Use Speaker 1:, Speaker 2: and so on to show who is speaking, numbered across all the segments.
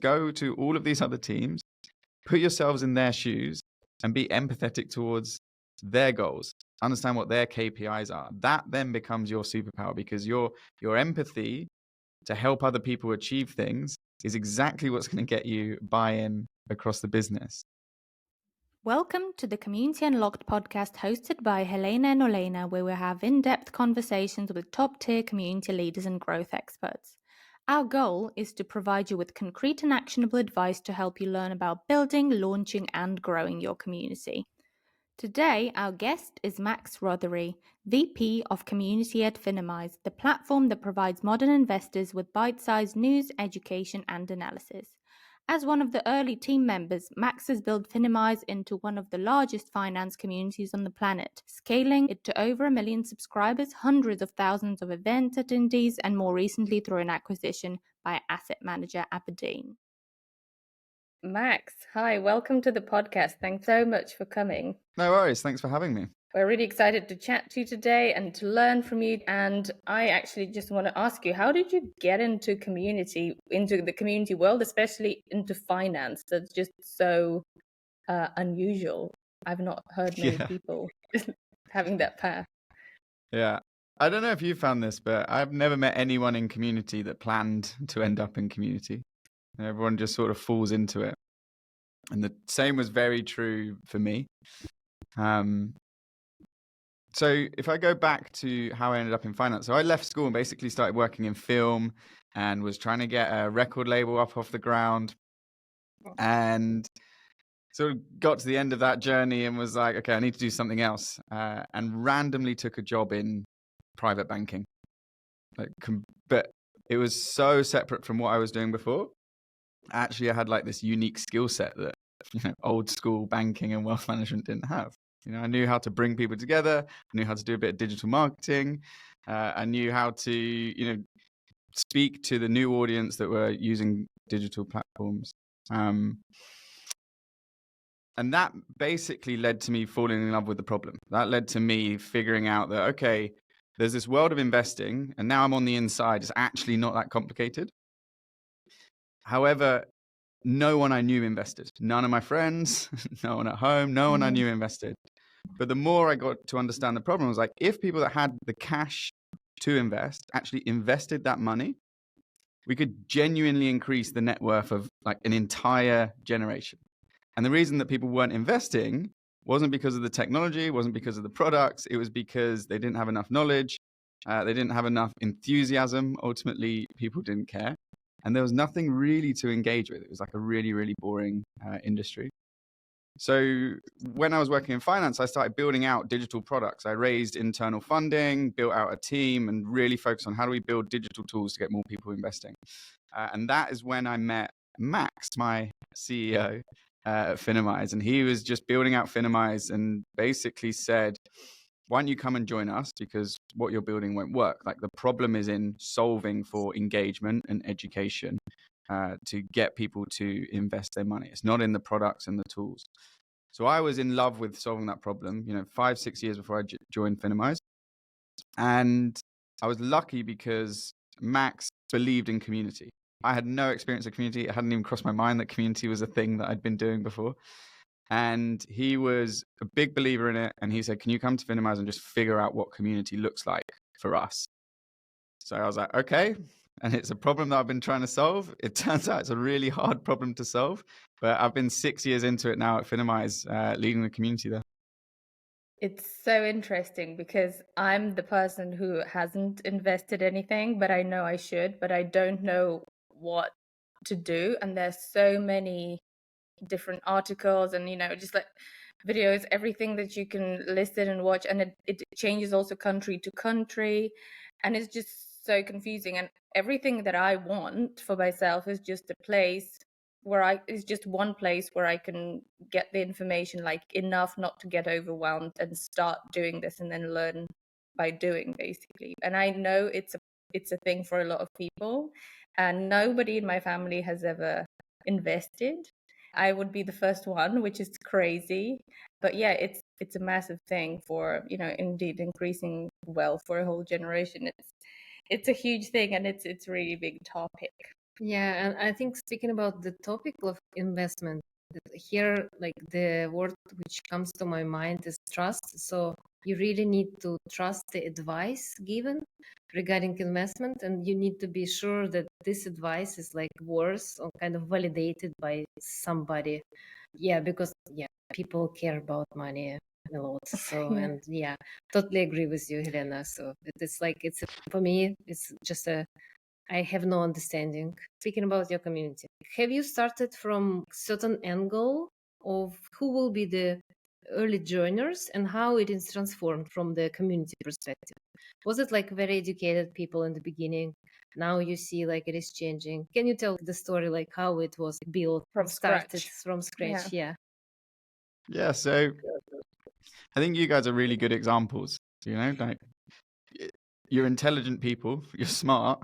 Speaker 1: go to all of these other teams, put yourselves in their shoes, and be empathetic towards their goals. Understand what their KPIs are. That then becomes your superpower, because your empathy to help other people achieve things is exactly what's going to get you buy-in across the business.
Speaker 2: Welcome to the Community Unlocked podcast hosted by Helena and Olena, where we have in-depth conversations with top-tier community leaders and growth experts. Our goal is to provide you with concrete and actionable advice to help you learn about building, launching, and growing your community. Today, our guest is Max Rothery, VP of Community at Finimize, the platform that provides modern investors with bite-sized news, education, and analysis. As one of the early team members, Max has built Finimize into one of the largest finance communities on the planet, scaling it to over 1 million subscribers, hundreds of thousands of event attendees, and more recently through an acquisition by asset manager Aberdeen. Max, hi, welcome to the podcast. Thanks so much for coming.
Speaker 1: No worries. Thanks for having me.
Speaker 2: We're really excited to chat to you today and to learn from you. And I actually just want to ask you, how did you get into the community world, especially into finance? That's just so unusual. I've not heard many people having that path.
Speaker 1: Yeah. I don't know if you found this, but I've never met anyone in community that planned to end up in community. Everyone just sort of falls into it. And the same was very true for me. So if I go back to how I ended up in finance, so I left school and basically started working in film and was trying to get a record label up off the ground, and sort of got to the end of that journey and was like, okay, I need to do something else, and randomly took a job in private banking. But it was so separate from what I was doing before. Actually, I had like this unique skill set that old school banking and wealth management didn't have. I knew how to bring people together. I knew how to do a bit of digital marketing. I knew how to, speak to the new audience that were using digital platforms. And that basically led to me falling in love with the problem. That led to me figuring out that, okay, there's this world of investing, and now I'm on the inside. It's actually not that complicated. However, no one I knew invested. None of my friends, no one at home, no one I knew invested. But the more I got to understand the problem, was like, if people that had the cash to invest actually invested that money, we could genuinely increase the net worth of like an entire generation. And the reason that people weren't investing wasn't because of the technology, wasn't because of the products. It was because they didn't have enough knowledge. They didn't have enough enthusiasm. Ultimately, people didn't care. And there was nothing really to engage with. It was like a really, really boring industry. So when I was working in finance, I started building out digital products. I raised internal funding, built out a team, and really focused on how do we build digital tools to get more people investing. And that is when I met Max, my CEO at Finimize. And he was just building out Finimize and basically said, why don't you come and join us? Because what you're building won't work. Like, the problem is in solving for engagement and education to get people to invest their money. It's not in the products and the tools. So I was in love with solving that problem, 5-6 years before I joined Finimize. And I was lucky because Max believed in community. I had no experience of community. It hadn't even crossed my mind that community was a thing that I'd been doing before. And he was a big believer in it. And he said, can you come to Finimize and just figure out what community looks like for us? So I was like, okay. And it's a problem that I've been trying to solve. It turns out it's a really hard problem to solve. But I've been 6 years into it now at Finimize, leading the community there.
Speaker 2: It's so interesting because I'm the person who hasn't invested anything, but I know I should, but I don't know what to do. And there's so many different articles and, just like videos, everything that you can listen and watch. And it changes also country to country. And it's just so confusing. And everything that I want for myself is just a place it's just one place where I can get the information, like enough not to get overwhelmed and start doing this and then learn by doing, basically. And I know it's a thing for a lot of people, and nobody in my family has ever invested. I would be the first one, which is crazy. But yeah, it's a massive thing for, indeed increasing wealth for a whole generation. It's a huge thing, and it's a really big topic.
Speaker 3: Yeah, and I think speaking about the topic of investment, here, like the word which comes to my mind is trust. So you really need to trust the advice given regarding investment, and you need to be sure that this advice is like worth or kind of validated by somebody. Yeah, because yeah, people care about money a lot. So,
Speaker 2: Yeah.
Speaker 3: and yeah, totally agree with you, Helena. So it's like for me, it's just a I have no understanding. Speaking about your community, have you started from certain angle of who will be the early joiners and how it is transformed from the community perspective? Was it like very educated people in the beginning? Now you see like it is changing. Can you tell the story like how it was built,
Speaker 2: From
Speaker 3: started
Speaker 2: scratch.
Speaker 3: from scratch? Yeah.
Speaker 1: Yeah, so I think you guys are really good examples. You know, like you're intelligent people, you're smart.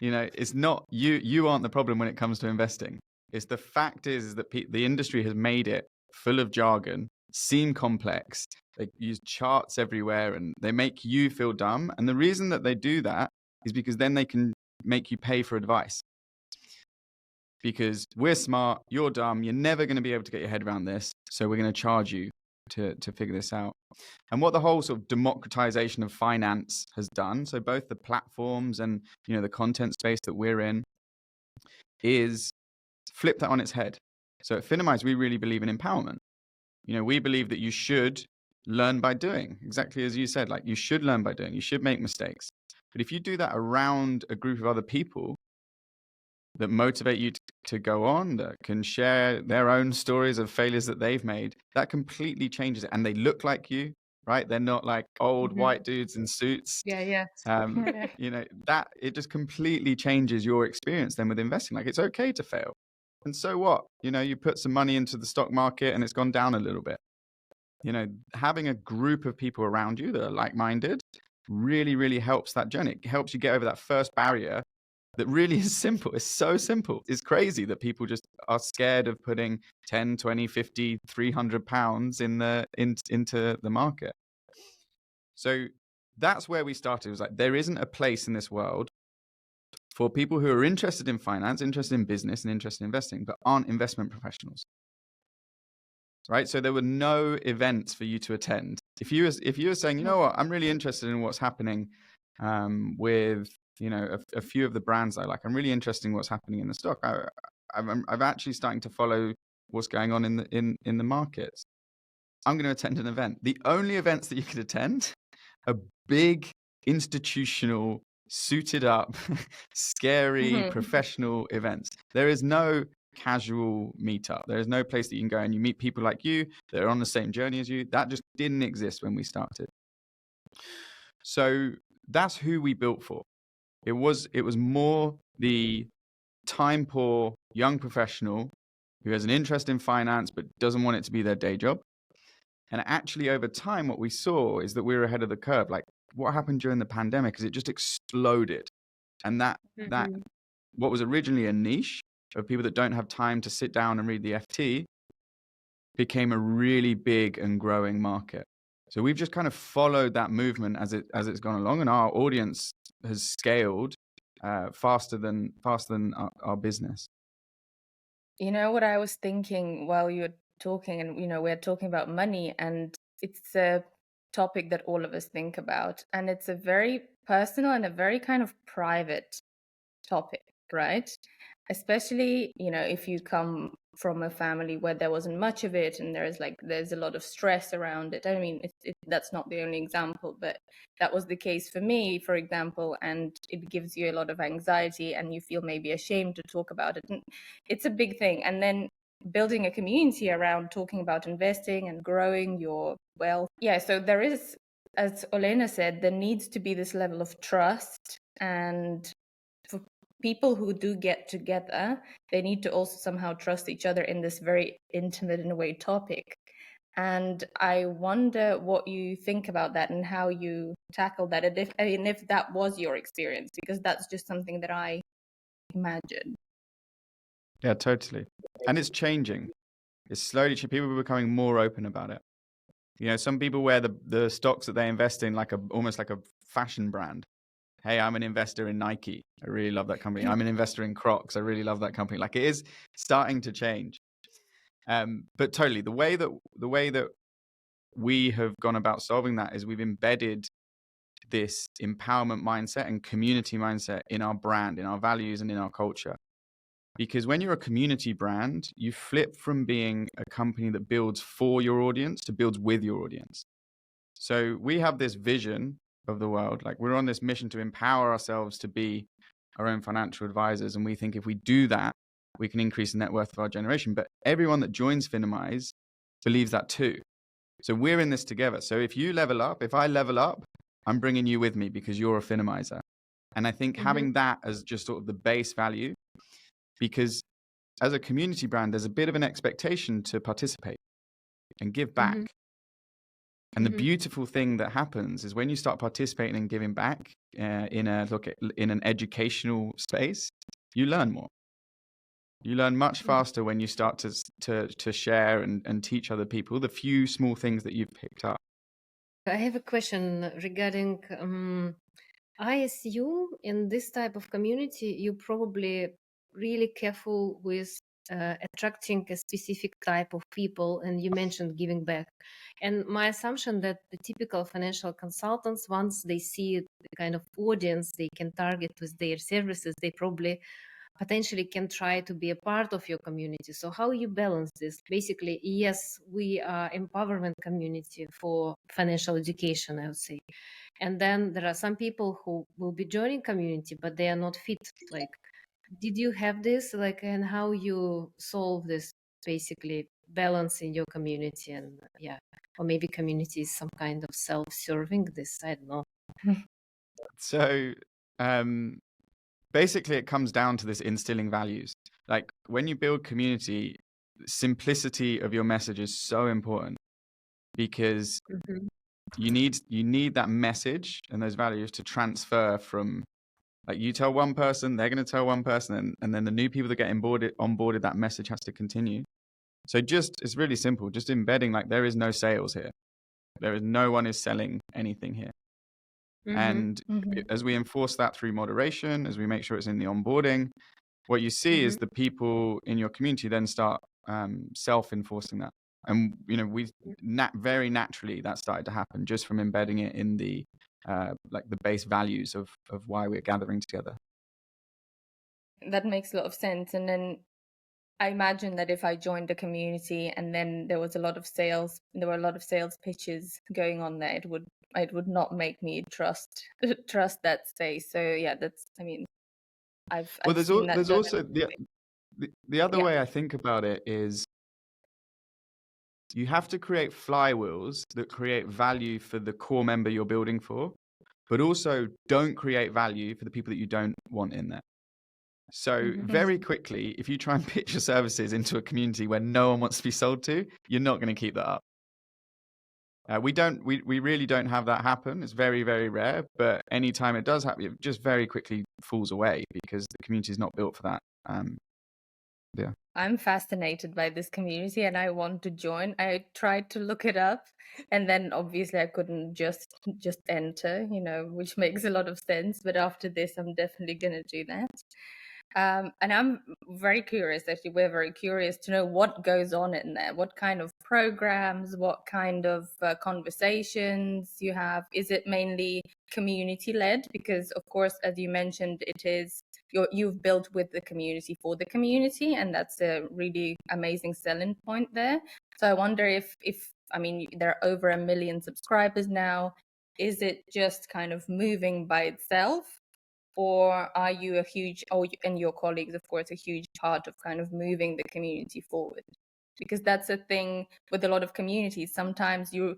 Speaker 1: You know, it's not you aren't the problem when it comes to investing. It's the fact is that the industry has made it full of jargon, seem complex. They use charts everywhere and they make you feel dumb. And the reason that they do that is because then they can make you pay for advice. Because we're smart, you're dumb, you're never going to be able to get your head around this. So we're going to charge you to figure this out. And what the whole sort of democratization of finance has done, so both the platforms and the content space that we're in, is flip that on its head. So at Finimize, we really believe in empowerment. We believe that you should learn by doing, exactly as you said, like you should learn by doing, you should make mistakes. But if you do that around a group of other people that motivate you to go on, that can share their own stories of failures that they've made, that completely changes it. And they look like you, right? They're not like old white dudes in suits.
Speaker 3: Yeah, yeah.
Speaker 1: That it just completely changes your experience then with investing. Like, it's okay to fail. And so what? You put some money into the stock market and it's gone down a little bit. Having a group of people around you that are like-minded really, really helps that journey. It helps you get over that first barrier that really is simple. It's so simple. It's crazy that people just are scared of putting 10, 20, 50, 300 pounds into the market. So that's where we started. It was like, there isn't a place in this world for people who are interested in finance, interested in business, and interested in investing, but aren't investment professionals. Right? So there were no events for you to attend. If you were saying, you know what, I'm really interested in what's happening with a few of the brands I like. I'm really interested in what's happening in the stock. I'm actually starting to follow what's going on in the markets. I'm going to attend an event. The only events that you could attend are big institutional, suited up, scary, professional events. There is no casual meetup. There is no place that you can go and you meet people like you that are on the same journey as you. That just didn't exist when we started. So that's who we built for. It was more the time poor young professional who has an interest in finance but doesn't want it to be their day job. And actually, over time, what we saw is that we were ahead of the curve. Like, what happened during the pandemic is it just exploded. And that what was originally a niche of people that don't have time to sit down and read the FT became a really big and growing market. So we've just kind of followed that movement as it's gone along, and our audience has scaled faster than our business.
Speaker 2: You know what I was thinking while you were talking, and we're talking about money, and it's a topic that all of us think about, and it's a very personal and a very kind of private topic, right? Especially, if you come from a family where there wasn't much of it and there's a lot of stress around it. I mean, that's not the only example, but that was the case for me, for example, and it gives you a lot of anxiety and you feel maybe ashamed to talk about it. And it's a big thing. And then building a community around talking about investing and growing your wealth. Yeah, so there is, as Olena said, there needs to be this level of trust, and for people who do get together, they need to also somehow trust each other in this very intimate, in a way, topic. And I wonder what you think about that and how you tackle that, and if that was your experience, because that's just something that I imagine.
Speaker 1: Yeah, totally. And it's changing. It's slowly, people are becoming more open about it. Some people wear the stocks that they invest in almost like a fashion brand. hey, I'm an investor in Nike. I really love that company. I'm an investor in Crocs. I really love that company. Like, it is starting to change. But totally, the way that we have gone about solving that is we've embedded this empowerment mindset and community mindset in our brand, in our values, and in our culture. Because when you're a community brand, you flip from being a company that builds for your audience to builds with your audience. So we have this vision of the world. Like, we're on this mission to empower ourselves to be our own financial advisors. And we think if we do that, we can increase the net worth of our generation. But everyone that joins Finimize believes that too. So we're in this together. So if you level up, if I level up, I'm bringing you with me because you're a Finimizer. And I think having that as just sort of the base value, because as a community brand, there's a bit of an expectation to participate and give back. And the beautiful thing that happens is when you start participating and giving back in an educational space, you learn more. You learn much faster when you start to share and teach other people the few small things that you've picked up.
Speaker 3: I have a question regarding, I assume in this type of community, you're probably really careful with attracting a specific type of people, and you mentioned giving back. And my assumption that the typical financial consultants, once they see the kind of audience they can target with their services, they probably potentially can try to be a part of your community. So how you balance this? Basically, yes, we are empowerment community for financial education, I would say. And then there are some people who will be joining community, but they are not fit. Like, did you have this, like, and how you solve this basically balance in your community? And yeah, or maybe community is some kind of self-serving this, I don't know.
Speaker 1: So basically it comes down to this instilling values. Like, when you build community, simplicity of your message is so important, because you need that message and those values to transfer from, like, you tell one person, they're going to tell one person, and then the new people that get onboarded, that message has to continue. So it's really simple, just embedding, like, there is no sales here. No one is selling anything here. And as we enforce that through moderation, as we make sure it's in the onboarding, what you see is the people in your community then start self-enforcing that. And, very naturally that started to happen just from embedding it in the the base values of why we're gathering together.
Speaker 2: That makes a lot of sense. And then I imagine that if I joined the community and then there were a lot of sales pitches going on there, it would not make me trust that space. So yeah, I've seen that.
Speaker 1: There's also the other way I think about it is, you have to create flywheels that create value for the core member you're building for, but also don't create value for the people that you don't want in there. So very quickly, if you try and pitch your services into a community where no one wants to be sold to, you're not going to keep that up. We really don't have that happen. It's very, very rare, but anytime it does happen, it just very quickly falls away because the community is not built for that. Yeah.
Speaker 2: I'm fascinated by this community and I want to join. I tried to look it up and then obviously I couldn't just enter, which makes a lot of sense. But after this, I'm definitely going to do that. And I'm very curious, actually, we're very curious to know what goes on in there, what kind of programs, what kind of conversations you have. Is it mainly community-led? Because, of course, as you mentioned, you've built with the community for the community, and that's a really amazing selling point there. So I wonder if there are over 1 million subscribers now. Is it just kind of moving by itself? Or are you and your colleagues, of course, a huge part of kind of moving the community forward? Because that's a thing with a lot of communities. Sometimes you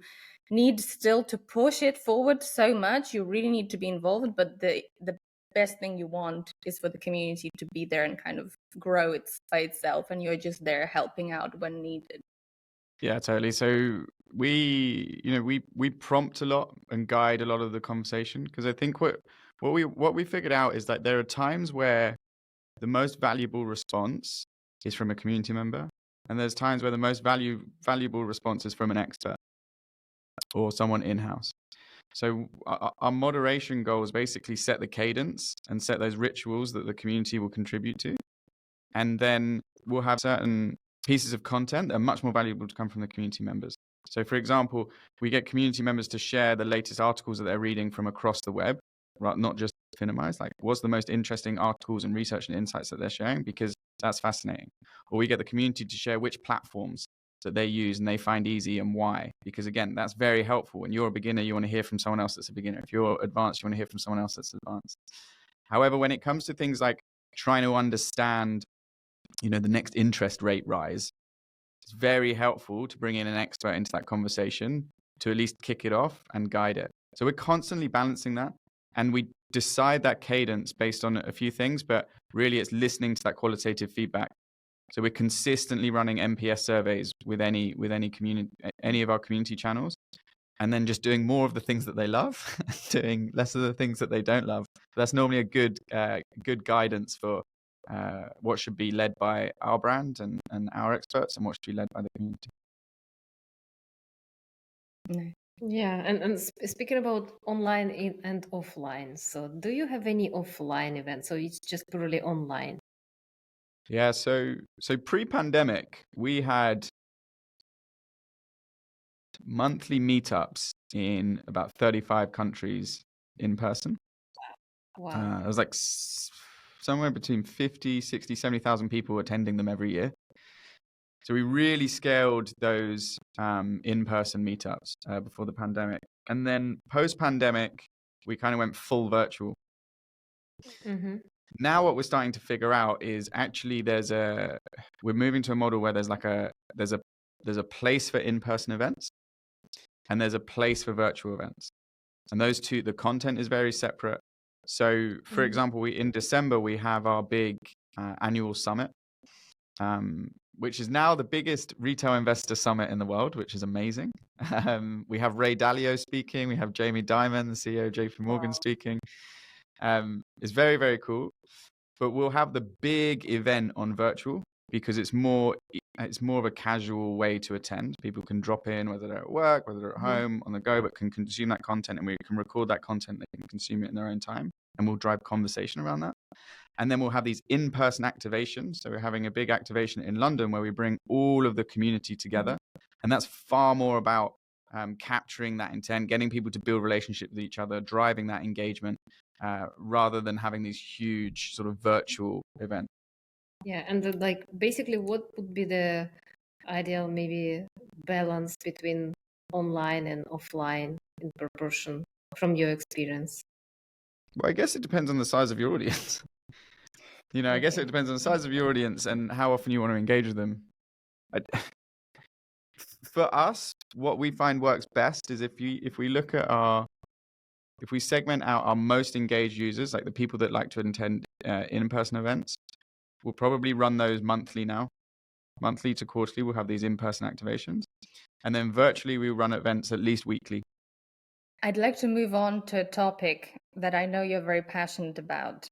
Speaker 2: need still to push it forward so much. You really need to be involved, but the best thing you want is for the community to be there and kind of grow by itself, and you're just there helping out when needed.
Speaker 1: Yeah, totally. So we prompt a lot and guide a lot of the conversation, because I think what we figured out is that there are times where the most valuable response is from a community member, and there's times where the most valuable response is from an expert or someone in-house. So our moderation goals basically set the cadence and set those rituals that the community will contribute to. And then we'll have certain pieces of content that are much more valuable to come from the community members. So for example, we get community members to share the latest articles that they're reading from across the web, right? Not just Finimize, like what's the most interesting articles and research and insights that they're sharing, because that's fascinating. Or we get the community to share which platforms that they use and they find easy and why, because again, that's very helpful. When you're a beginner, you want to hear from someone else that's a beginner. If you're advanced, you want to hear from someone else that's advanced. However, when it comes to things like trying to understand, the next interest rate rise, it's very helpful to bring in an expert into that conversation to at least kick it off and guide it. So we're constantly balancing that, and we decide that cadence based on a few things, but really it's listening to that qualitative feedback. So we're consistently running NPS surveys with any community, any of our community channels, and then just doing more of the things that they love, doing less of the things that they don't love. That's normally a good guidance for what should be led by our brand and our experts, and what should be led by the community.
Speaker 3: Yeah, and speaking about online and offline, so do you have any offline events? So it's just purely online?
Speaker 1: Yeah, so pre-pandemic, we had monthly meetups in about 35 countries in person.
Speaker 3: Wow.
Speaker 1: It was like somewhere between 50, 60, 70,000 people attending them every year. So we really scaled those in-person meetups before the pandemic. And then post-pandemic, we kind of went full virtual.
Speaker 3: Mm-hmm.
Speaker 1: Now what we're starting to figure out is actually we're moving to a model where there's a place for in-person events and there's a place for virtual events. And those two, the content is very separate. So for example, in December, we have our big annual summit, which is now the biggest retail investor summit in the world, which is amazing. We have Ray Dalio speaking. We have Jamie Dimon, the CEO of JP Morgan, speaking. It's very, very cool. But we'll have the big event on virtual because it's more of a casual way to attend. People can drop in, whether they're at work, whether they're at home, on the go, but can consume that content, and we can record that content. They can consume it in their own time, and we'll drive conversation around that. And then we'll have these in-person activations. So we're having a big activation in London where we bring all of the community together. And that's far more about capturing that intent, getting people to build relationships with each other, driving that engagement, rather than having these huge sort of virtual events.
Speaker 3: Yeah, and basically what would be the ideal maybe balance between online and offline in proportion from your experience?
Speaker 1: Well, I guess it depends on the size of your audience. I guess it depends on the size of your audience and how often you want to engage with them. For us, what we find works best is if we segment out our most engaged users, like the people that like to attend in-person events, we'll probably run those monthly now. Monthly to quarterly, we'll have these in-person activations. And then virtually, we run events at least weekly.
Speaker 2: I'd like to move on to a topic that I know you're very passionate about.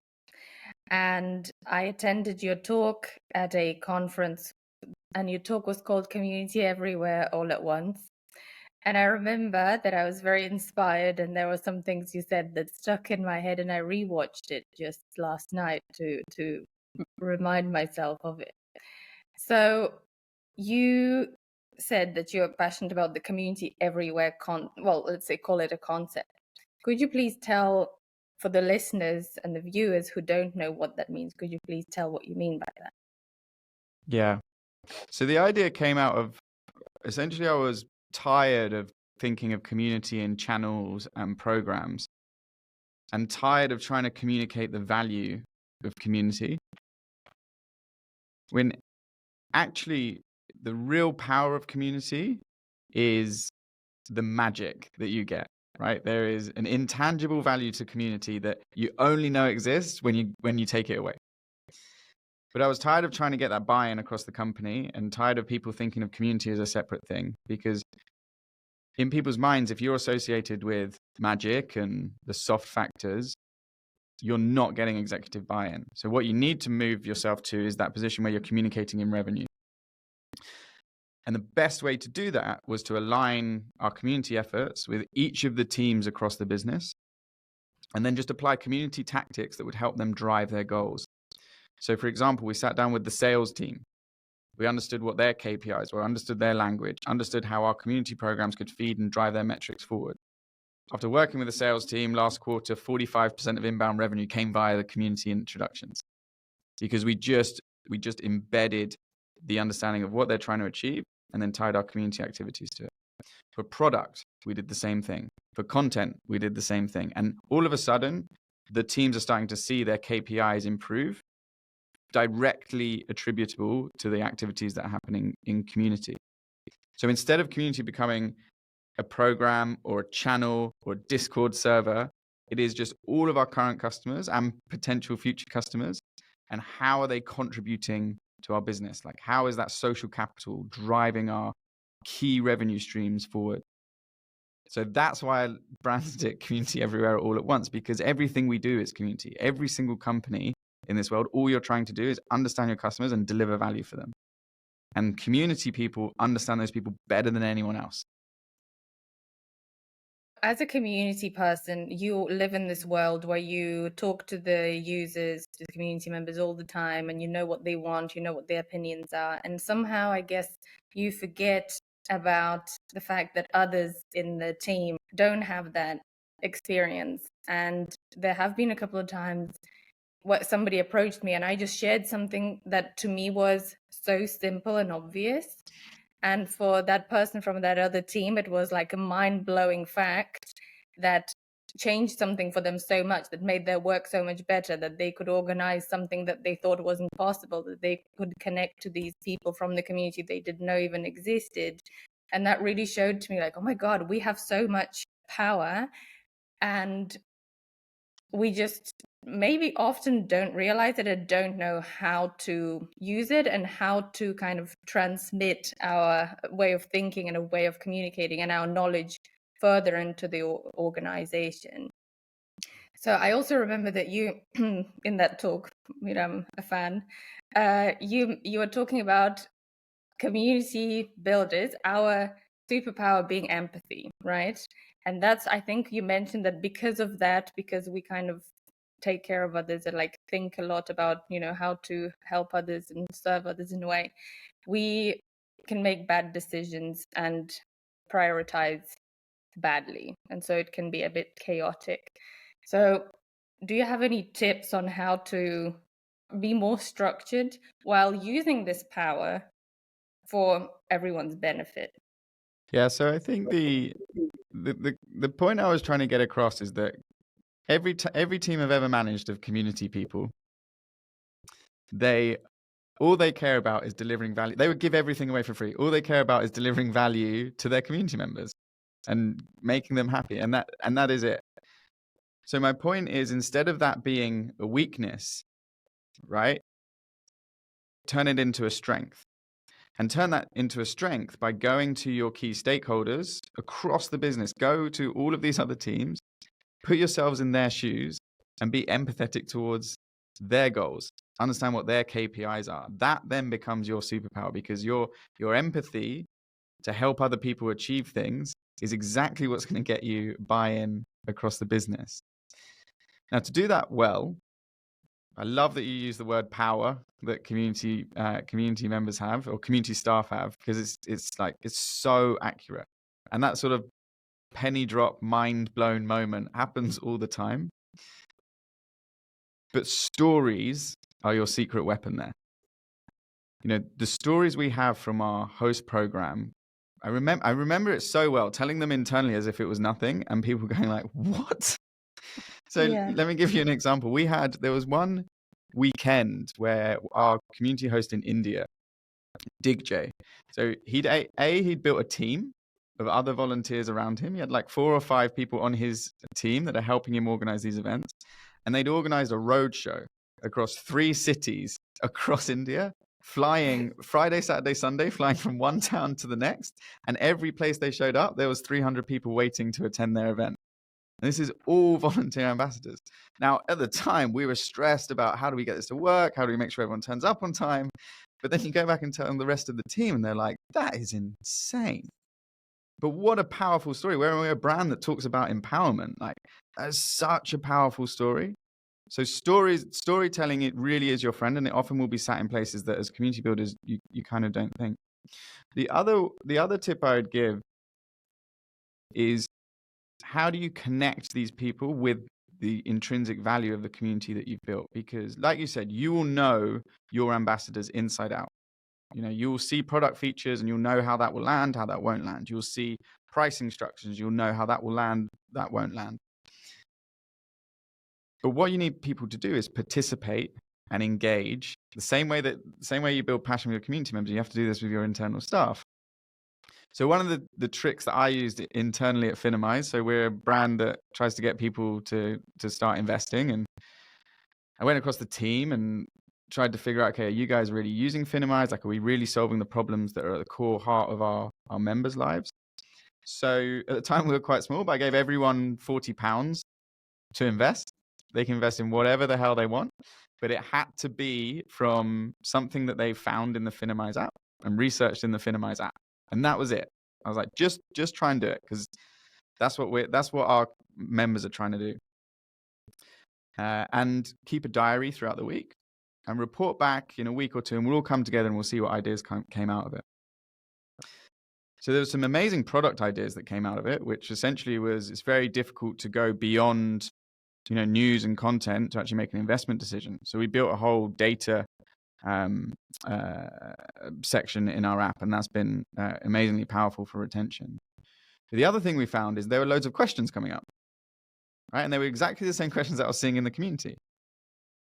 Speaker 2: And I attended your talk at a conference, and your talk was called Community Everywhere All at Once. And I remember that I was very inspired, and there were some things you said that stuck in my head, and I rewatched it just last night to remind myself of it. So you said that you're passionate about the community everywhere let's say call it a concept. Could you please tell, for the listeners and the viewers who don't know what that means, could you please tell what you mean by that?
Speaker 1: Yeah. So the idea came out of, essentially, I was tired of thinking of community in channels and programs, and tired of trying to communicate the value of community, when actually the real power of community is the magic that you get, right? There is an intangible value to community that you only know exists when you take it away. But I was tired of trying to get that buy-in across the company, and tired of people thinking of community as a separate thing, because in people's minds, if you're associated with magic and the soft factors, you're not getting executive buy-in. So what you need to move yourself to is that position where you're communicating in revenue. And the best way to do that was to align our community efforts with each of the teams across the business, and then just apply community tactics that would help them drive their goals. So, for example, we sat down with the sales team. We understood what their KPIs were, understood their language, understood how our community programs could feed and drive their metrics forward. After working with the sales team last quarter, 45% of inbound revenue came via the community introductions, because we just embedded the understanding of what they're trying to achieve and then tied our community activities to it. For product, we did the same thing. For content, we did the same thing. And all of a sudden, the teams are starting to see their KPIs improve, directly attributable to the activities that are happening in community. So instead of community becoming a program or a channel or a Discord server, it is just all of our current customers and potential future customers, and how are they contributing to our business? Like, how is that social capital driving our key revenue streams forward? So that's why I branded it Community Everywhere All at Once, because everything we do is community. Every single company in this world, all you're trying to do is understand your customers and deliver value for them. And community people understand those people better than anyone else.
Speaker 2: As a community person, you live in this world where you talk to the users, to the community members all the time, and you know what they want, you know what their opinions are. And somehow, I guess, you forget about the fact that others in the team don't have that experience. And there have been a couple of times where somebody approached me and I just shared something that to me was so simple and obvious. And for that person from that other team, it was like a mind-blowing fact that changed something for them so much, that made their work so much better, that they could organize something that they thought wasn't possible, that they could connect to these people from the community they didn't know even existed. And that really showed to me, like, oh my God, we have so much power, and we just maybe often don't realize it and don't know how to use it and how to kind of transmit our way of thinking and a way of communicating and our knowledge further into the organization. So I also remember that you, in that talk, I'm a fan, you were talking about community builders, our superpower being empathy, right? And that's, I think you mentioned that because of that, because we kind of take care of others and like think a lot about, how to help others and serve others in a way, we can make bad decisions and prioritize badly. And so it can be a bit chaotic. So do you have any tips on how to be more structured while using this power for everyone's benefit?
Speaker 1: Yeah, so I think the point I was trying to get across is that every team I've ever managed of community people, all they care about is delivering value. They would give everything away for free. All they care about is delivering value to their community members and making them happy, and that is it. So my point is, instead of that being a weakness, right, turn it into a strength. And turn that into a strength by going to your key stakeholders across the business. Go to all of these other teams, put yourselves in their shoes, and be empathetic towards their goals. Understand what their KPIs are. That then becomes your superpower, because your empathy to help other people achieve things is exactly what's going to get you buy-in across the business. Now, to do that well, I love that you use the word power that community members have, or community staff have, because it's so accurate. And that sort of penny drop, mind blown moment happens all the time. But stories are your secret weapon there. The stories we have from our host program, I remember it so well, telling them internally as if it was nothing, and people going like, what? So Let me give you an example. There was one weekend where our community host in India, Digjay, so he'd built a team of other volunteers around him. He had like 4 or 5 people on his team that are helping him organize these events, and they'd organized a road show across 3 cities across India, flying Friday, Saturday, Sunday, flying from one town to the next, and every place they showed up, there was 300 people waiting to attend their event. And this is all volunteer ambassadors. Now, at the time, we were stressed about how do we get this to work? How do we make sure everyone turns up on time? But then you go back and tell the rest of the team and they're like, that is insane. But what a powerful story. We're a brand that talks about empowerment. Like, that's such a powerful story. So storytelling, it really is your friend, and it often will be sat in places that as community builders, you kind of don't think. The other tip I would give is, how do you connect these people with the intrinsic value of the community that you've built? Because like you said, you will know your ambassadors inside out. You know, you'll see product features and you'll know how that will land, how that won't land. You'll see pricing structures, you'll know how that will land, that won't land. But what you need people to do is participate and engage the same way you build passion with your community members. You have to do this with your internal staff. So one of the tricks that I used internally at Finimize, so we're a brand that tries to get people to start investing, and I went across the team and tried to figure out, okay, are you guys really using Finimize? Like, are we really solving the problems that are at the core heart of our members' lives? So at the time we were quite small, but I gave everyone £40 to invest. They can invest in whatever the hell they want, but it had to be from something that they found in the Finimize app and researched in the Finimize app. And that was it. I was like, just try and do it, because that's what our members are trying to do. And keep a diary throughout the week and report back in a week or two, and we'll all come together and we'll see what ideas came out of it. So there were some amazing product ideas that came out of it, which essentially was, it's very difficult to go beyond, you know, news and content to actually make an investment decision. So we built a whole data section in our app, and that's been amazingly powerful for retention. The other thing we found is there were loads of questions coming up, right? And they were exactly the same questions that I was seeing in the community.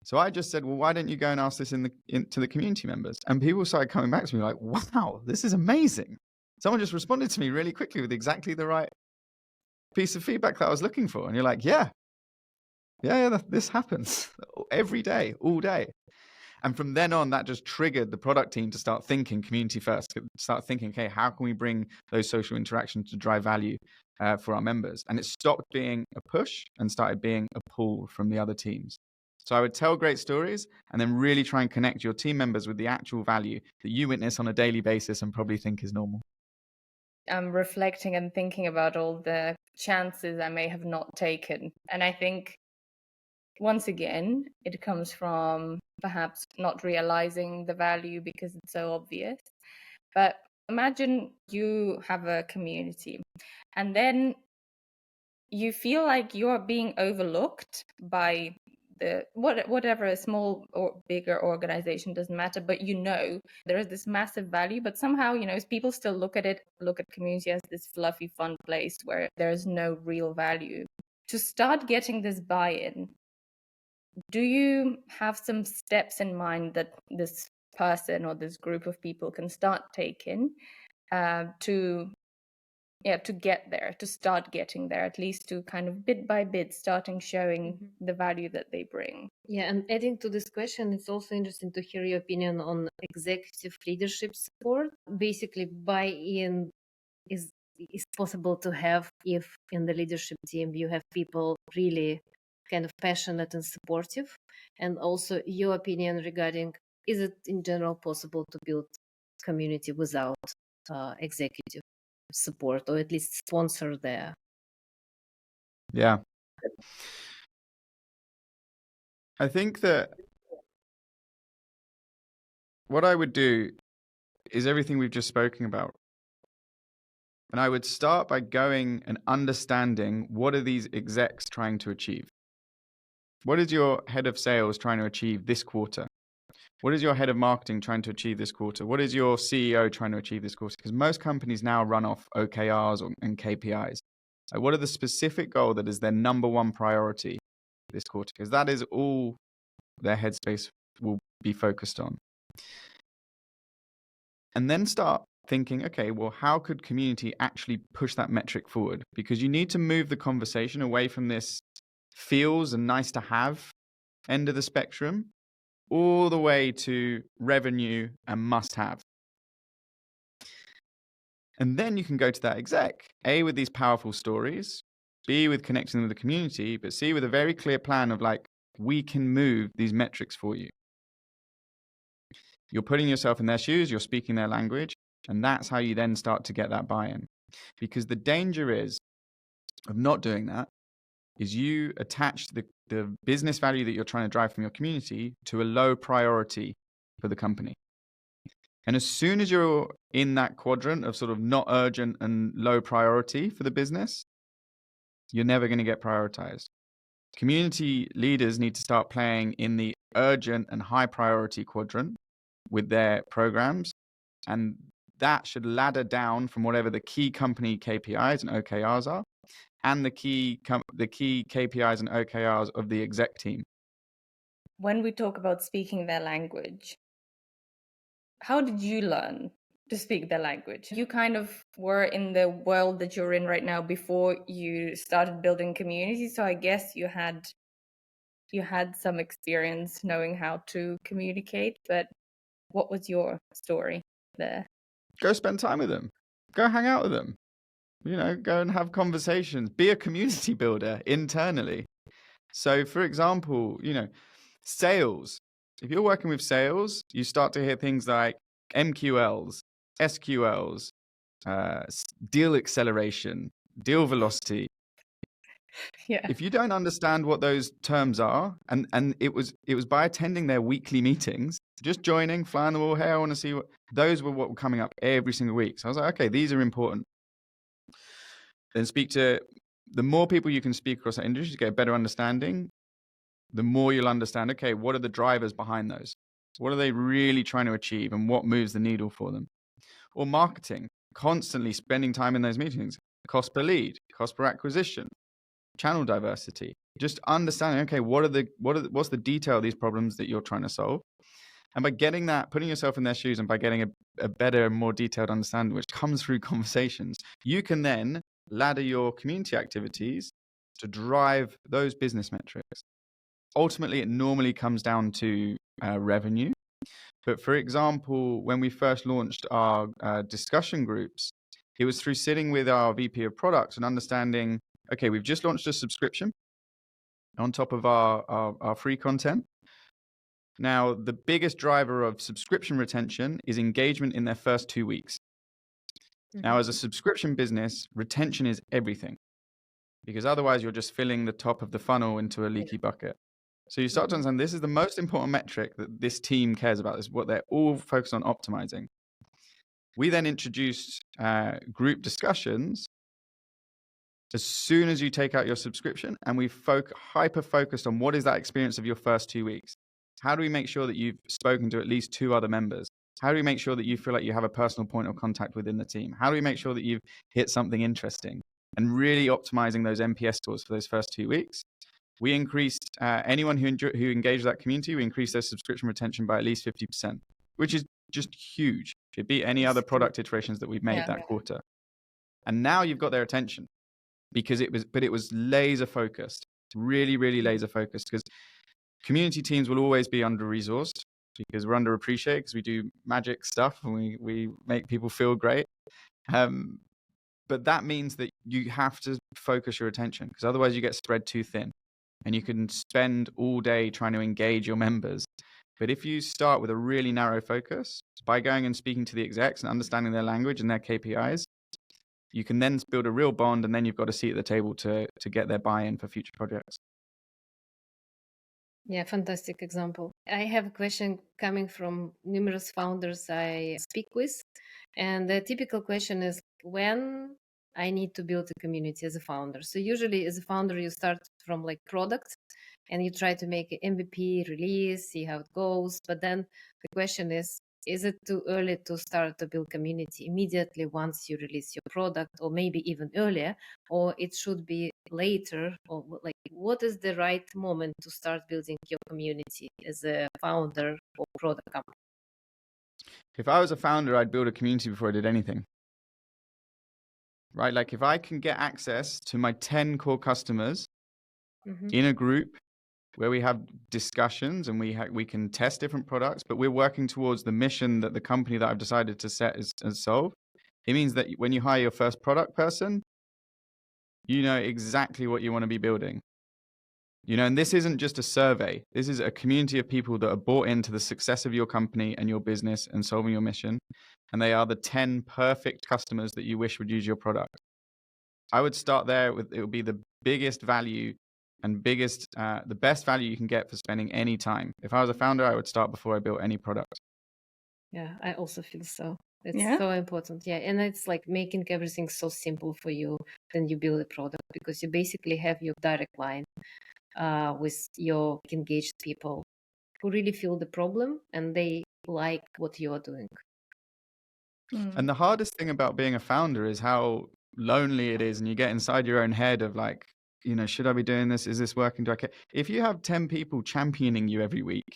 Speaker 1: So I just said, well, why don't you go and ask this to the community members? And people started coming back to me like, wow, this is amazing. Someone just responded to me really quickly with exactly the right piece of feedback that I was looking for. And you're like, yeah, this happens every day, all day. And from then on, that just triggered the product team to start thinking community first, start thinking, okay, how can we bring those social interactions to drive value for our members? And it stopped being a push and started being a pull from the other teams. So I would tell great stories and then really try and connect your team members with the actual value that you witness on a daily basis and probably think is normal.
Speaker 2: I'm reflecting and thinking about all the chances I may have not taken. And I think, once again, it comes from perhaps not realizing the value because it's so obvious. But imagine you have a community and then you feel like you're being overlooked by whatever, a small or bigger organization, doesn't matter, but you know there is this massive value, but somehow, you know, people still look at community as this fluffy fun place where there's no real value. To start getting this buy-in, do you have some steps in mind that this person or this group of people can start taking to get there, to start getting there, at least to kind of bit by bit starting showing the value that they bring?
Speaker 3: Yeah, and adding to this question, it's also interesting to hear your opinion on executive leadership support. Basically, buy-in is possible to have if in the leadership team you have people really kind of passionate and supportive, and also your opinion regarding, is it in general possible to build community without executive support, or at least sponsor there?
Speaker 1: Yeah. I think that what I would do is everything we've just spoken about. And I would start by going and understanding, what are these execs trying to achieve? What is your head of sales trying to achieve this quarter? What is your head of marketing trying to achieve this quarter? What is your CEO trying to achieve this quarter? Because most companies now run off OKRs and KPIs. So what are the specific goal that is their number one priority this quarter? Because that is all their headspace will be focused on. And then start thinking, okay, well, how could community actually push that metric forward? Because you need to move the conversation away from this feels and nice to have end of the spectrum all the way to revenue and must have. And then you can go to that exec, A, with these powerful stories, B, with connecting with the community, but C, with a very clear plan of like, we can move these metrics for you. You're putting yourself in their shoes, you're speaking their language, and that's how you then start to get that buy-in. Because the danger is of not doing that is you attach the business value that you're trying to drive from your community to a low priority for the company. And as soon as you're in that quadrant of sort of not urgent and low priority for the business, you're never going to get prioritized. Community leaders need to start playing in the urgent and high priority quadrant with their programs. And that should ladder down from whatever the key company KPIs and OKRs are, and the key KPIs and OKRs of the exec team.
Speaker 2: When we talk about speaking their language, how did you learn to speak their language? You kind of were in the world that you're in right now before you started building community. So I guess you had some experience knowing how to communicate, but what was your story there?
Speaker 1: Go spend time with them. Go hang out with them. Go and have conversations. Be a community builder internally. So, for example, sales. If you're working with sales, you start to hear things like MQLs, SQLs, deal acceleration, deal velocity.
Speaker 2: Yeah.
Speaker 1: If you don't understand what those terms are, and it was by attending their weekly meetings, just joining, flying the wall, hey, I want to see those were what were coming up every single week. So I was like, okay, these are important. Then the more people you can speak across that industry to get a better understanding, the more you'll understand, okay, what are the drivers behind those? What are they really trying to achieve and what moves the needle for them? Or marketing, constantly spending time in those meetings, cost per lead, cost per acquisition, channel diversity, just understanding, okay, what's the detail of these problems that you're trying to solve? And by getting that, putting yourself in their shoes and by getting a better, more detailed understanding, which comes through conversations, you can then ladder your community activities to drive those business metrics. Ultimately, it normally comes down to revenue. But for example, when we first launched our discussion groups, it was through sitting with our VP of products and understanding, okay, we've just launched a subscription on top of our free content. Now, the biggest driver of subscription retention is engagement in their first 2 weeks. Mm-hmm. Now, as a subscription business, retention is everything, because otherwise you're just filling the top of the funnel into a leaky bucket. So you start to understand this is the most important metric that this team cares about. This is what they're all focused on optimizing. We then introduced group discussions as soon as you take out your subscription, and we hyper-focused on what is that experience of your first 2 weeks. How do we make sure that you've spoken to at least 2 other members? How do we make sure that you feel like you have a personal point of contact within the team? How do we make sure that you've hit something interesting? And really optimizing those NPS scores for those first 2 weeks. We increased anyone who engaged that community, we increased their subscription retention by at least 50%, which is just huge. It beat any other product iterations that we've made that quarter. And now you've got their attention because it was laser focused, really, really laser focused, because community teams will always be under-resourced because we're underappreciated because we do magic stuff and we make people feel great. But that means that you have to focus your attention, because otherwise you get spread too thin and you can spend all day trying to engage your members. But if you start with a really narrow focus, by going and speaking to the execs and understanding their language and their KPIs, you can then build a real bond, and then you've got a seat at the table to get their buy-in for future projects.
Speaker 3: Yeah, fantastic example. I have a question coming from numerous founders I speak with. And the typical question is, when I need to build a community as a founder. So usually as a founder, you start from like product and you try to make an MVP release, see how it goes. But then the question is it too early to start to build community immediately once you release your product, or maybe even earlier, or it should be later? Or like, what is the right moment to start building your community as a founder or product company?
Speaker 1: If I was a founder, I'd build a community before I did anything. Right? Like if I can get access to my 10 core customers in a group where we have discussions and we can test different products, but we're working towards the mission that the company that I've decided to set is to solve. It means that when you hire your first product person, you know exactly what you want to be building. And this isn't just a survey. This is a community of people that are bought into the success of your company and your business and solving your mission. And they are the 10 perfect customers that you wish would use your product. I would start there with, it would be the biggest value and the best value you can get for spending any time. If I was a founder, I would start before I built any product.
Speaker 3: Yeah, I also feel so. It's
Speaker 2: Yeah.
Speaker 3: so important. Yeah. And it's like making everything so simple for you. Then you build a product because you basically have your direct line with your engaged people who really feel the problem and they like what you are doing.
Speaker 1: And the hardest thing about being a founder is how lonely it is. And you get inside your own head of like, should I be doing this? Is this working? Do I care? If you have 10 people championing you every week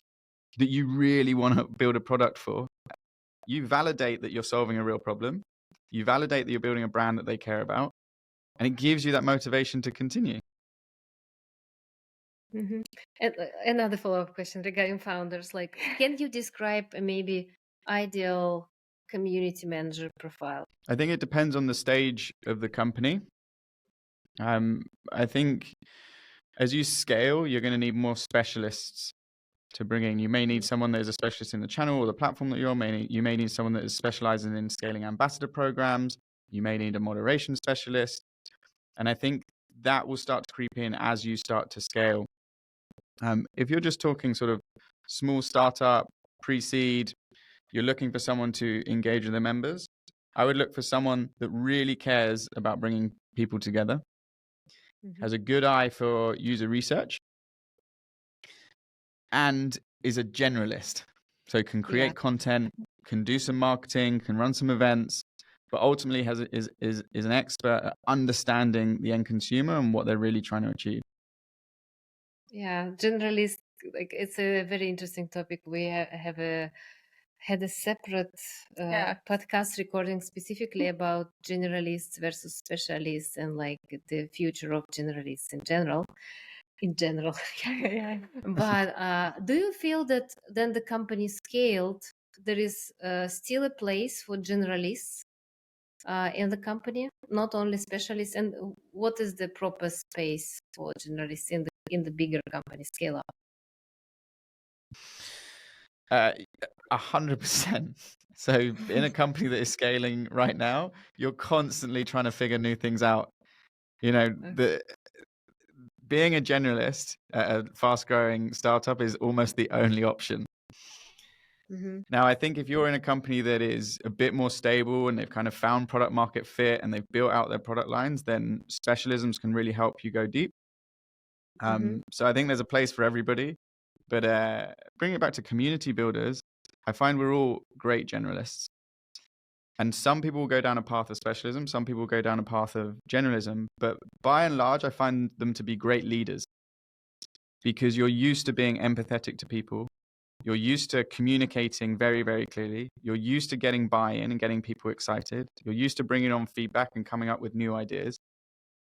Speaker 1: that you really want to build a product for, you validate that you're solving a real problem. You validate that you're building a brand that they care about. And it gives you that motivation to continue.
Speaker 3: Mm-hmm. And another follow-up question regarding founders, like, can you describe a maybe ideal community manager profile?
Speaker 1: I think it depends on the stage of the company. I think as you scale, you're going to need more specialists to bring in. You may need someone that is a specialist in the channel or the platform that you're on. You may need someone that is specializing in scaling ambassador programs. You may need a moderation specialist. And I think that will start to creep in as you start to scale. If you're just talking sort of small startup, pre-seed, you're looking for someone to engage with the members, I would look for someone that really cares about bringing people together, has a good eye for user research, and is a generalist. So can create content, can do some marketing, can run some events, but ultimately is an expert at understanding the end consumer and what they're really trying to achieve.
Speaker 3: Yeah, generalist, like it's a very interesting topic. We had a separate podcast recording specifically about generalists versus specialists and like the future of generalists in general. But do you feel that then the company scaled, there is still a place for generalists in the company, not only specialists? And what is the proper space for generalists in the bigger company scale up?
Speaker 1: 100%. So in a company that is scaling right now, you're constantly trying to figure new things out. Being a generalist at a fast-growing startup is almost the only option. Now, I think if you're in a company that is a bit more stable and they've kind of found product market fit and they've built out their product lines, then specialisms can really help you go deep. So I think there's a place for everybody. But bringing it back to community builders, I find we're all great generalists. And some people will go down a path of specialism. Some people go down a path of generalism. But by and large, I find them to be great leaders because you're used to being empathetic to people. You're used to communicating very, very clearly. You're used to getting buy-in and getting people excited. You're used to bringing on feedback and coming up with new ideas.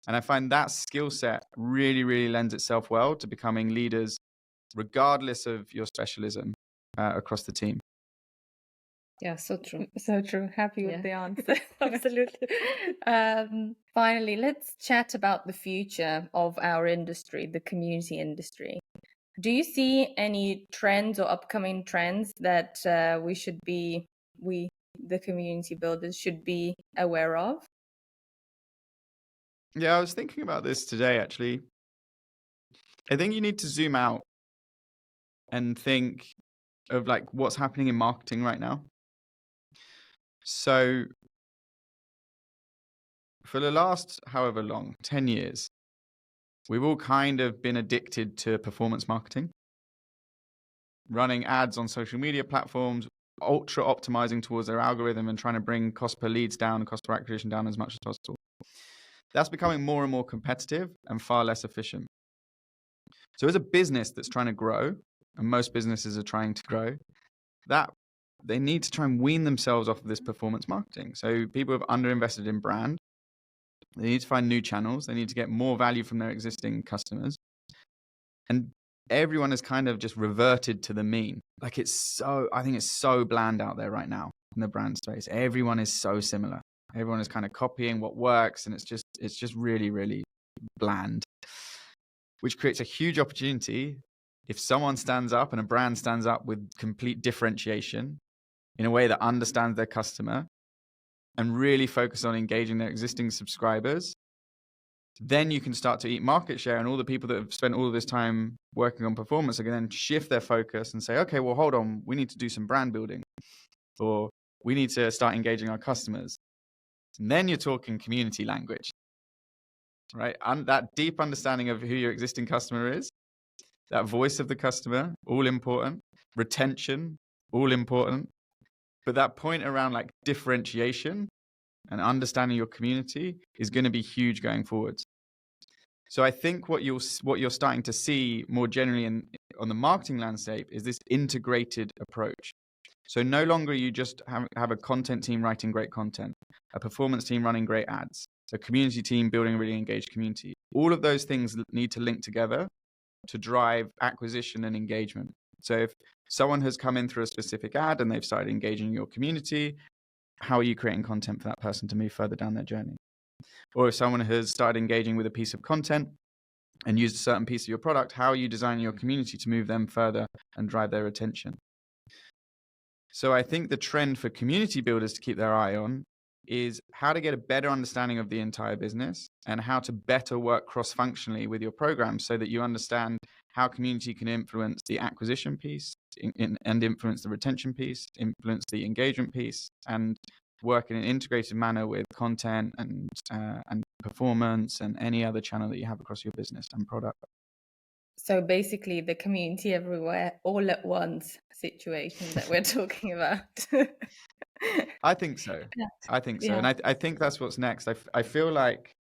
Speaker 1: And I find that skill set really, really lends itself well to becoming leaders, regardless of your specialism across the team.
Speaker 3: Yeah, so true.
Speaker 2: So true. Happy with the answer.
Speaker 3: Absolutely.
Speaker 2: Finally, let's chat about the future of our industry, the community industry. Do you see any trends or upcoming trends that the community builders, should be aware of?
Speaker 1: Yeah, I was thinking about this today, actually. I think you need to zoom out and think of like what's happening in marketing right now. So for the last however long, 10 years, we've all kind of been addicted to performance marketing, running ads on social media platforms, ultra optimizing towards their algorithm and trying to bring cost per leads down and cost per acquisition down as much as possible. That's becoming more and more competitive and far less efficient. So as a business that's trying to grow, and most businesses are trying to grow, that they need to try and wean themselves off of this performance marketing. So people have underinvested in brand. They need to find new channels. They need to get more value from their existing customers. And everyone has kind of just reverted to the mean. Like I think it's so bland out there right now in the brand space. Everyone is so similar. Everyone is kind of copying what works, and it's just really, really bland. which creates a huge opportunity if someone stands up and a brand stands up with complete differentiation in a way that understands their customer and really focus on engaging their existing subscribers. Then you can start to eat market share, and all the people that have spent all of this time working on performance are going to then shift their focus and say, okay, well, hold on, we need to do some brand building, or we need to start engaging our customers. And then you're talking community language, right? And that deep understanding of who your existing customer is, that voice of the customer, all important. Retention, all important. But that point around like differentiation and understanding your community is going to be huge going forwards. So I think what you're starting to see more generally on the marketing landscape is this integrated approach. So no longer you just have a content team writing great content, a performance team running great ads, a community team building a really engaged community. All of those things need to link together to drive acquisition and engagement. So if someone has come in through a specific ad and they've started engaging your community, how are you creating content for that person to move further down their journey? Or if someone has started engaging with a piece of content and used a certain piece of your product, how are you designing your community to move them further and drive their attention? So I think the trend for community builders to keep their eye on is how to get a better understanding of the entire business and how to better work cross-functionally with your program so that you understand how community can influence the acquisition piece and influence the retention piece, influence the engagement piece, and work in an integrated manner with content and performance and any other channel that you have across your business and product.
Speaker 2: So basically the community everywhere all at once situation that we're talking about.
Speaker 1: I think so. I think so.
Speaker 2: Yeah.
Speaker 1: And I think that's what's next. I feel like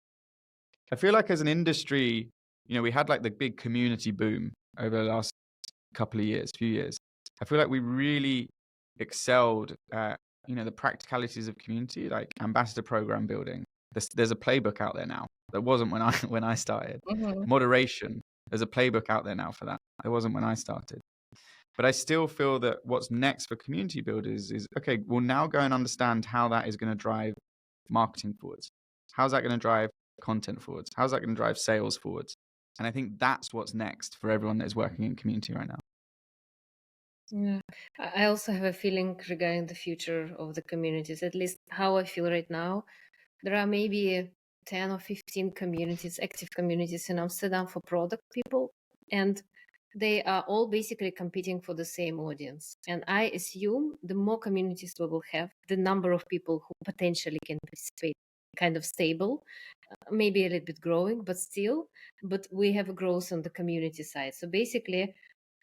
Speaker 1: as an industry, we had like the big community boom over the last few years. I feel like we really excelled at, the practicalities of community, like ambassador program building. There's a playbook out there now. There wasn't when I started.
Speaker 2: Mm-hmm.
Speaker 1: Moderation. There's a playbook out there now for that. There wasn't when I started. But I still feel that what's next for community builders is, okay, we'll now go and understand how that is going to drive marketing forwards. How's that going to drive content forwards? How's that going to drive sales forwards? And I think that's what's next for everyone that is working in community right now.
Speaker 3: Yeah, I also have a feeling regarding the future of the communities, at least how I feel right now. There are maybe 10 or 15 communities, active communities in Amsterdam for product people, and they are all basically competing for the same audience. And I assume the more communities we will have, the number of people who potentially can participate kind of stable, maybe a little bit growing, but still, but we have a growth on the community side. So basically,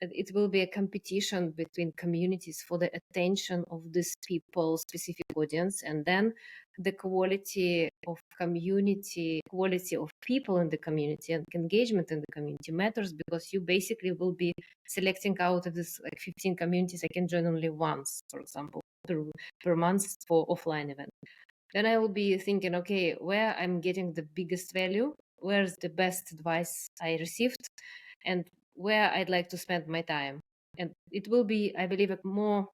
Speaker 3: it will be a competition between communities for the attention of this people's specific audience, and then the quality of community, quality of people in the community and engagement in the community matters, because you basically will be selecting out of this like 15 communities. I can join only once, for example, per month for offline event. Then I will be thinking, okay, where I'm getting the biggest value, where's the best advice I received, and where I'd like to spend my time. And it will be, I believe, a more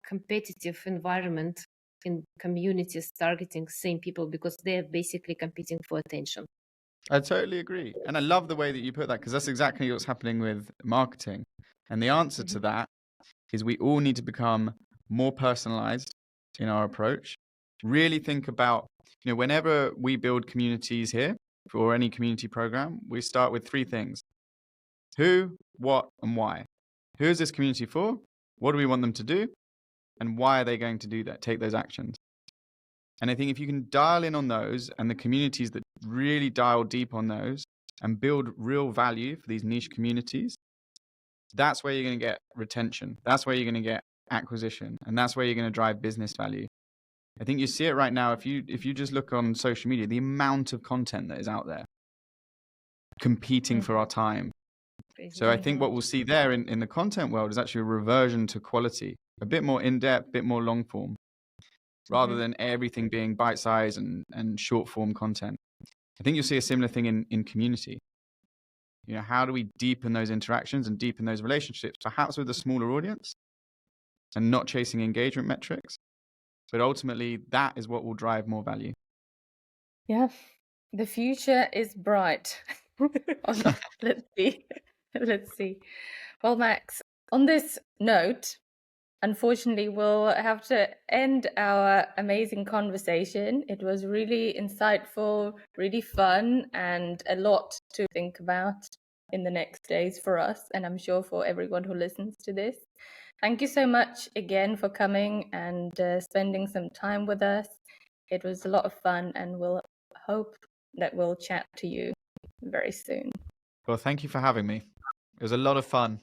Speaker 3: competitive environment in communities targeting same people, because they're basically competing for attention.
Speaker 1: I totally agree. And I love the way that you put that, because that's exactly what's happening with marketing. And the answer to that is we all need to become more personalized in our approach. Really think about, whenever we build communities here for any community program, we start with three things: who, what, and why. Who is this community for? What do we want them to do? And why are they going to do that, take those actions? And I think if you can dial in on those, and the communities that really dial deep on those and build real value for these niche communities, that's where you're going to get retention. That's where you're going to get acquisition. And that's where you're going to drive business value. I think you see it right now. If you just look on social media, the amount of content that is out there competing for our time. So I think what we'll see there in the content world is actually a reversion to quality, a bit more in-depth, a bit more long form, rather than everything being bite-sized and short-form content. I think you'll see a similar thing in community. How do we deepen those interactions and deepen those relationships, perhaps with a smaller audience and not chasing engagement metrics, but ultimately that is what will drive more value.
Speaker 2: Yeah, the future is bright. Or not. Let's see. Let's see. Well, Max, on this note, unfortunately, we'll have to end our amazing conversation. It was really insightful, really fun, and a lot to think about in the next days for us, and I'm sure for everyone who listens to this. Thank you so much again for coming and spending some time with us. It was a lot of fun, and we'll hope that we'll chat to you very soon.
Speaker 1: Well, thank you for having me. It was a lot of fun.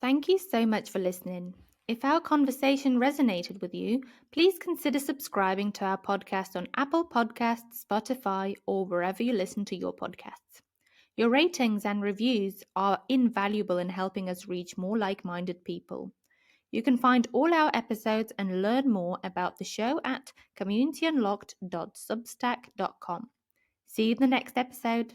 Speaker 2: Thank you so much for listening. If our conversation resonated with you, please consider subscribing to our podcast on Apple Podcasts, Spotify, or wherever you listen to your podcasts. Your ratings and reviews are invaluable in helping us reach more like-minded people. You can find all our episodes and learn more about the show at communityunlocked.substack.com. See you in the next episode.